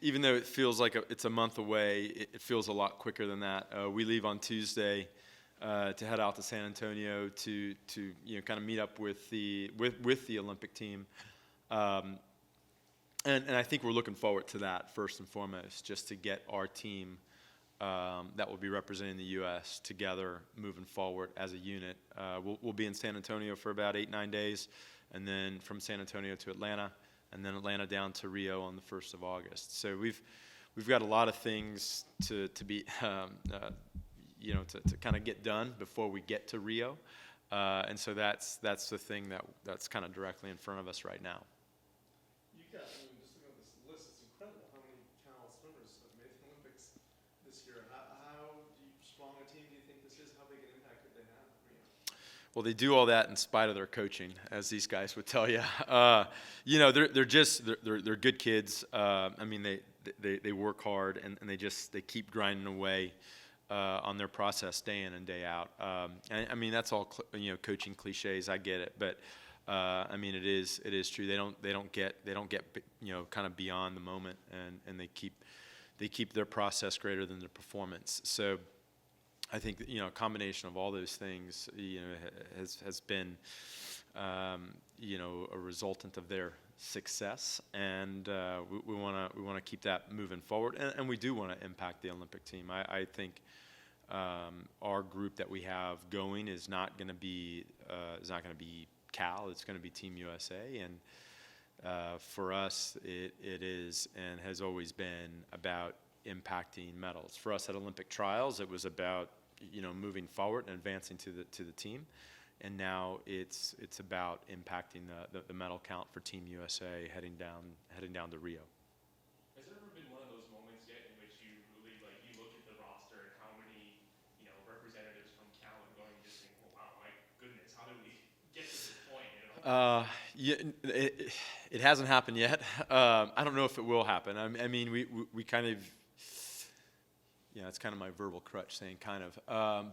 Even though it feels like it's a month away, it feels a lot quicker than that. We leave on Tuesday to head out to San Antonio to kind of meet up with the Olympic team, um, and I think we're looking forward to that first and foremost, just to get our team that will be representing the U.S. together moving forward as a unit. We'll be in San Antonio for about 8-9 days, and then from San Antonio to Atlanta, and then Atlanta down to Rio on the 1st of August. So we've got a lot of things to be to kind of get done before we get to Rio, and so that's the thing that's kind of directly in front of us right now. You got, I mean, just looking at this list, it's incredible how many Cal swimmers have made the Olympics this year. Strong a team do you think this is? How big an impact could they have? Well, they do all that in spite of their coaching, as these guys would tell you. They're good kids. I mean, they work hard and they keep grinding away on their process day in and day out. I mean, that's all coaching cliches. I get it, but I mean, it is true. They don't get kind of beyond the moment, and they keep their process greater than their performance. So I think a combination of all those things has been a resultant of their success, and we want to keep that moving forward, and we do want to impact the Olympic team. I think our group that we have going is not going to be Cal. It's going to be Team USA, and for us, it is and has always been about impacting medals. For us at Olympic trials, it was about moving forward and advancing to the team, and now it's about impacting the medal count for Team USA heading down to Rio. Has there ever been one of those moments yet in which you really you look at the roster and how many representatives from Cal are going and just think, well, wow, my goodness, how did we get to this point? It hasn't happened yet. I don't know if it will happen. I mean, we kind of, it's kind of my verbal crutch saying kind of,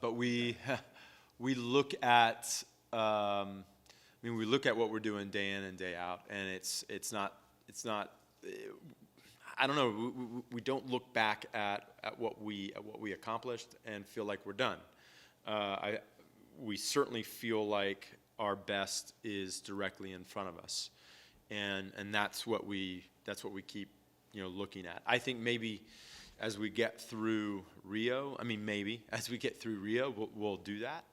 but we look at, we look at what we're doing day in and day out, and it's not. I don't know. We don't look back at what we accomplished and feel like we're done. We certainly feel like our best is directly in front of us, and that's what we keep looking at. I think maybe as we get through Rio, we'll do that.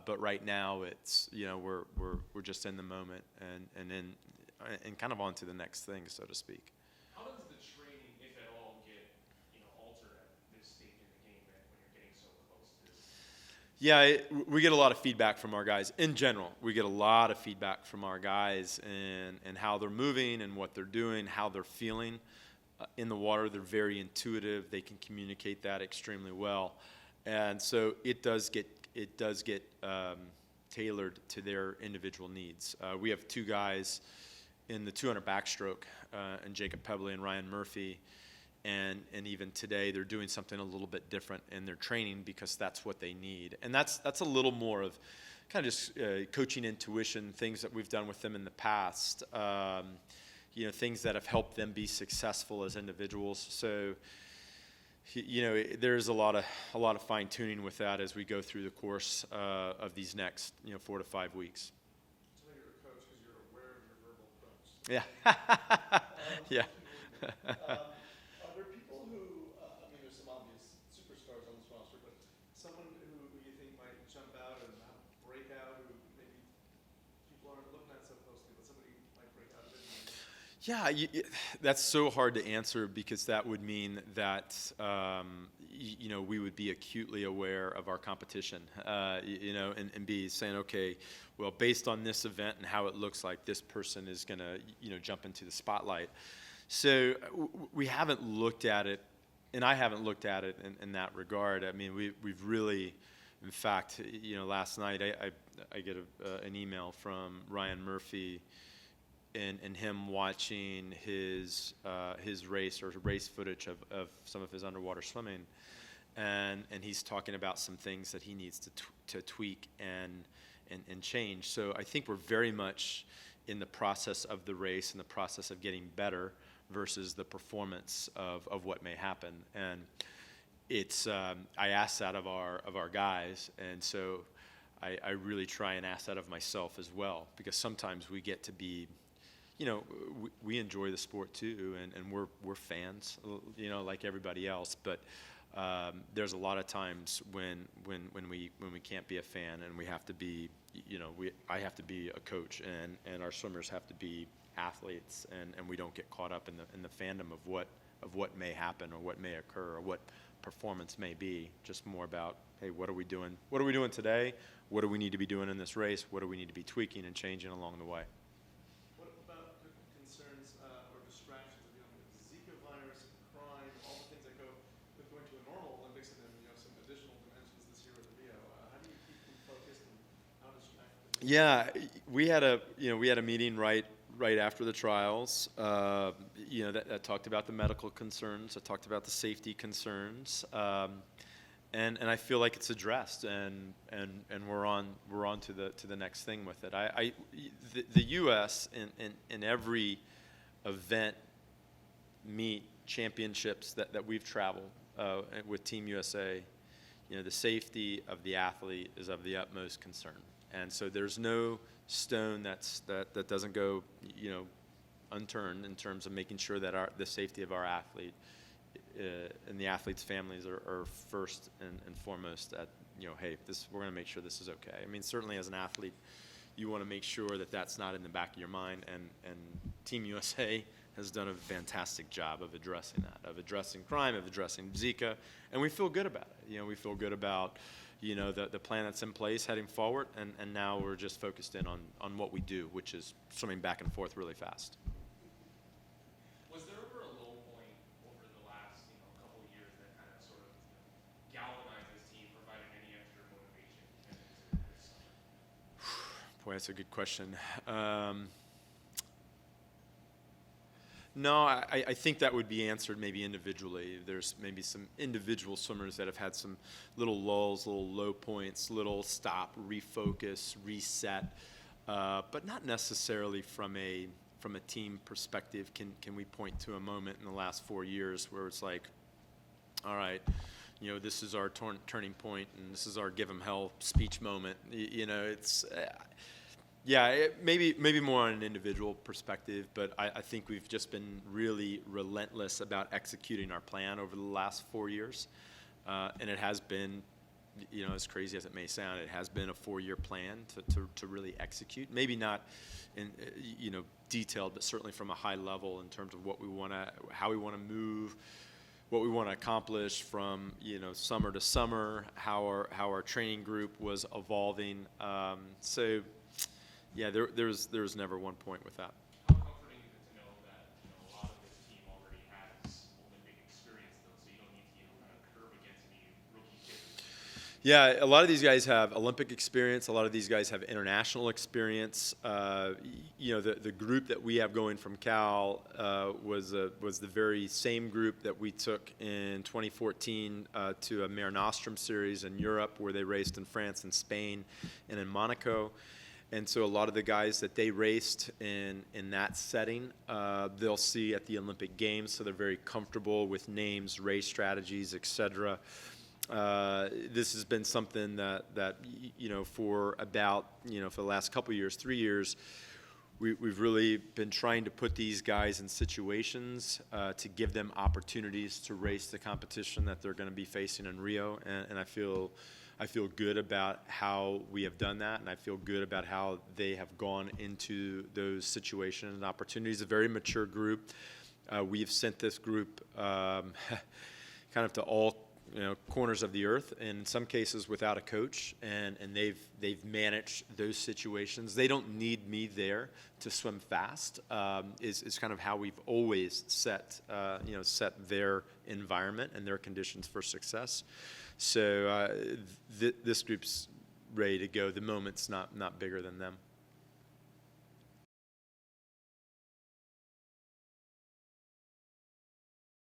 But right now, it's we're just in the moment and kind of on to the next thing, so to speak. How does the training, if at all, get altered at this stage in the game, man, when you're getting so close to? Yeah, we get a lot of feedback from our guys. In general, we get a lot of feedback from our guys and how they're moving and what they're doing, how they're feeling in the water. They're very intuitive. They can communicate that extremely well, and so it does get tailored to their individual needs. We have two guys in the 200 backstroke, and Jacob Pebley and Ryan Murphy, and even today they're doing something a little bit different in their training because that's what they need, and that's a little more of kind of just coaching intuition, things that we've done with them in the past. Things that have helped them be successful as individuals. So, there's a lot of fine tuning with that as we go through the course of these next 4 to 5 weeks. So you're a coach because you're aware of your verbal crunch. Yeah. Yeah. Are there people who, there's some obvious superstars on this roster, but someone who you think might jump out and break out, who maybe people aren't looking at so closely, but somebody might break out of it? Yeah, that's so hard to answer because that would mean that we would be acutely aware of our competition, and be saying, okay, well, based on this event and how it looks like, this person is going to jump into the spotlight. So we haven't looked at it, and I haven't looked at it in that regard. I mean, we've really, in fact, last night I get an email from Ryan Murphy. And him watching his race or race footage of some of his underwater swimming, and he's talking about some things that he needs to tweak and change. So I think we're very much in the process of the race, in the process of getting better, versus the performance of what may happen. And it's I ask that of our guys, and so I really try and ask that of myself as well, because sometimes we get to be, we enjoy the sport too, and we're fans, like everybody else. But there's a lot of times when we can't be a fan, and we have to be, I have to be a coach, and our swimmers have to be athletes, and we don't get caught up in the fandom of what may happen or what may occur or what performance may be. Just more about, hey, what are we doing? What are we doing today? What do we need to be doing in this race? What do we need to be tweaking and changing along the way? What about concerns or distractions of the Zika virus, crime, all the things that go with going to a normal Olympics, and then some additional dimensions this year with Rio? How do you keep them focused, and how distracted? Yeah, we had a meeting right after the trials. That talked about the medical concerns. That talked about the safety concerns. And I feel like it's addressed, and we're on to the next thing with it. The U.S. in every event, meet, championships that we've traveled with Team USA, the safety of the athlete is of the utmost concern, and so there's no stone that doesn't go unturned in terms of making sure that the safety of our athlete and the athletes' families are first and foremost. At hey, we're going to make sure this is okay. I mean, certainly as an athlete, you want to make sure that that's not in the back of your mind. And Team USA has done a fantastic job of addressing that, of addressing crime, of addressing Zika, and we feel good about it. We feel good about the plan that's in place heading forward, and now we're just focused in on what we do, which is swimming back and forth really fast. Was there ever a low point over the last couple of years that kind of sort of galvanized this team, provided any extra motivation into this summer? Boy, that's a good question. No, I think that would be answered maybe individually. There's maybe some individual swimmers that have had some little lulls, little low points, little stop, refocus, reset, but not necessarily from a team perspective. Can we point to a moment in the last 4 years where it's like, all right, this is our turning point, and this is our give 'em hell speech moment. It's maybe more on an individual perspective, but I think we've just been really relentless about executing our plan over the last 4 years, and it has been, as crazy as it may sound, it has been a 4-year plan to really execute. Maybe not in detailed, but certainly from a high level in terms of how we want to move, what we want to accomplish from summer to summer, how our training group was evolving. So. Yeah, there was never one point with that. How comforting is it to know that a lot of this team already has Olympic experience, though, so you don't need to kind of curve against any rookie kids? Yeah, a lot of these guys have Olympic experience. A lot of these guys have international experience. The group that we have going from Cal was the very same group that we took in 2014 to a Mare Nostrum series in Europe, where they raced in France and Spain and in Monaco. And so a lot of the guys that they raced in that setting, they'll see at the Olympic Games, so they're very comfortable with names, race strategies, etc. This has been something that for about, for the last couple of years, 3 years, we've really been trying to put these guys in situations to give them opportunities to race the competition that they're going to be facing in Rio, and I feel good about how we have done that, and I feel good about how they have gone into those situations and opportunities. A very mature group. We've sent this group kind of to all corners of the earth, and in some cases without a coach, and they've managed those situations. They don't need me there to swim fast. Is kind of how we've always set their environment and their conditions for success. So this group's ready to go. The moment's not bigger than them.